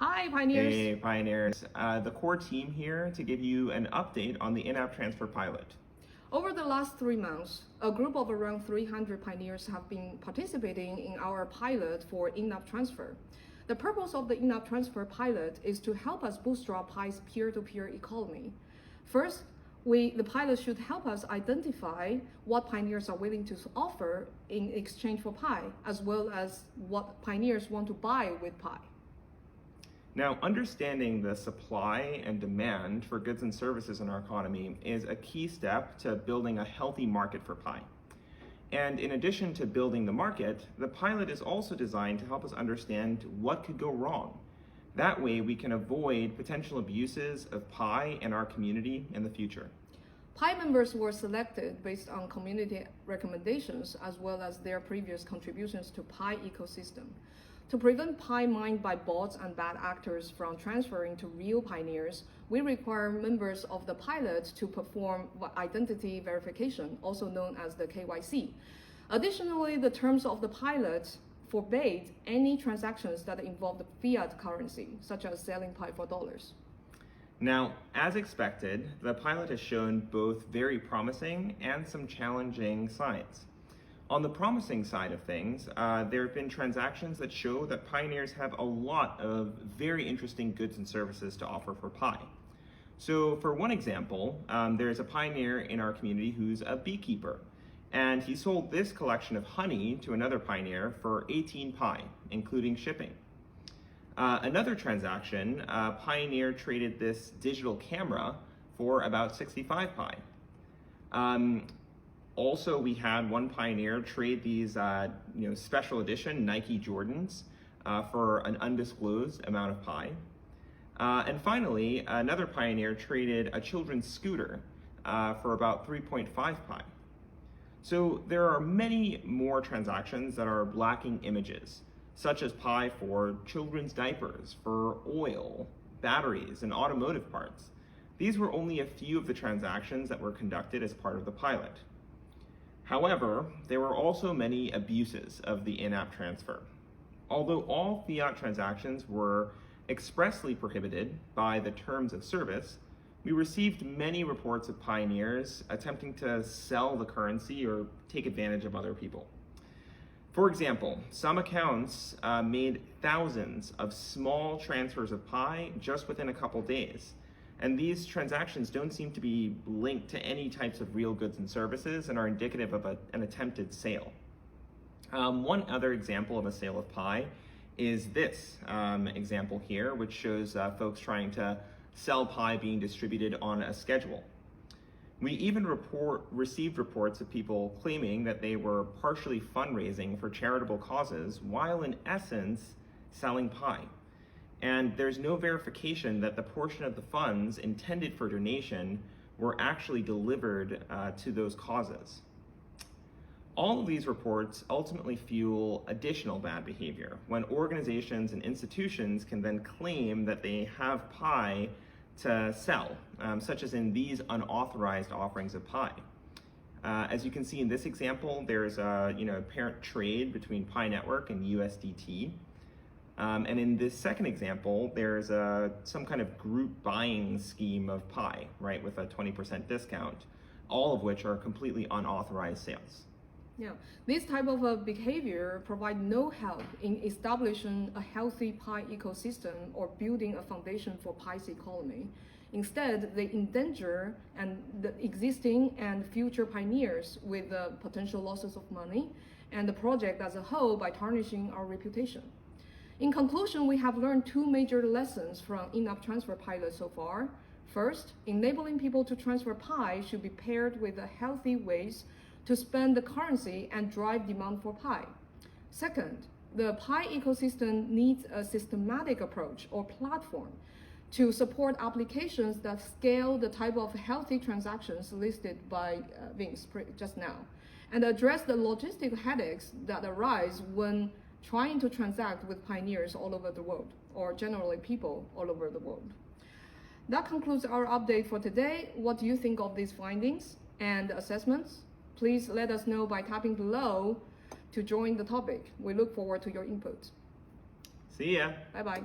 Hi, Pioneers. Hey, Pioneers. The core team here to give you an update on the in-app transfer pilot. Over the last 3 months, a group of around 300 pioneers have been participating in our pilot for in-app transfer. The purpose of the in-app transfer pilot is to help us bootstrap Pi's peer-to-peer economy. First, the pilot should help us identify what pioneers are willing to offer in exchange for Pi, as well as what pioneers want to buy with Pi. Now, understanding the supply and demand for goods and services in our economy is a key step to building a healthy market for Pi. And in addition to building the market, the pilot is also designed to help us understand what could go wrong. That way, we can avoid potential abuses of Pi in our community in the future. Pi members were selected based on community recommendations as well as their previous contributions to Pi ecosystem. To prevent Pi mined by bots and bad actors from transferring to real pioneers, we require members of the pilot to perform identity verification, also known as the KYC. Additionally, the terms of the pilot forbade any transactions that involve the fiat currency, such as selling Pi for dollars. Now, as expected, the pilot has shown both very promising and some challenging signs. On the promising side of things, there have been transactions that show that pioneers have a lot of very interesting goods and services to offer for Pi. So for one example, there's a pioneer in our community who's a beekeeper, and he sold this collection of honey to another pioneer for 18 Pi, including shipping. Another transaction, a pioneer traded this digital camera for about 65 Pi. Also, we had one pioneer trade these special edition Nike Jordans for an undisclosed amount of Pi. And finally, another pioneer traded a children's scooter for about 3.5 Pi. So there are many more transactions that are lacking images, such as Pi for children's diapers, for oil, batteries, and automotive parts. These were only a few of the transactions that were conducted as part of the pilot. However, there were also many abuses of the in-app transfer. Although all fiat transactions were expressly prohibited by the terms of service, we received many reports of pioneers attempting to sell the currency or take advantage of other people. For example, some accounts made thousands of small transfers of Pi just within a couple days. And these transactions don't seem to be linked to any types of real goods and services and are indicative of an attempted sale. One other example of a sale of Pi is this example here, which shows folks trying to sell Pi being distributed on a schedule. We even received reports of people claiming that they were partially fundraising for charitable causes while in essence selling Pi. And there's no verification that the portion of the funds intended for donation were actually delivered to those causes. All of these reports ultimately fuel additional bad behavior when organizations and institutions can then claim that they have Pi to sell, such as in these unauthorized offerings of Pi. As you can see in this example, there's a apparent trade between Pi Network and USDT. And in this second example, there's some kind of group buying scheme of Pi, right, with a 20% discount, all of which are completely unauthorized sales. Yeah, this type of behavior provide no help in establishing a healthy Pi ecosystem or building a foundation for Pi's economy. Instead, they endanger the existing and future pioneers with potential losses of money and the project as a whole by tarnishing our reputation. In conclusion, we have learned 2 major lessons from in-app transfer pilot so far. First, enabling people to transfer Pi should be paired with healthy ways to spend the currency and drive demand for Pi. Second, the Pi ecosystem needs a systematic approach or platform to support applications that scale the type of healthy transactions listed by Vince just now, and address the logistic headaches that arise when trying to transact with pioneers all over the world, or generally people all over the world. That concludes our update for today. What do you think of these findings and assessments? Please let us know by tapping below to join the topic. We look forward to your input. See ya. Bye-bye.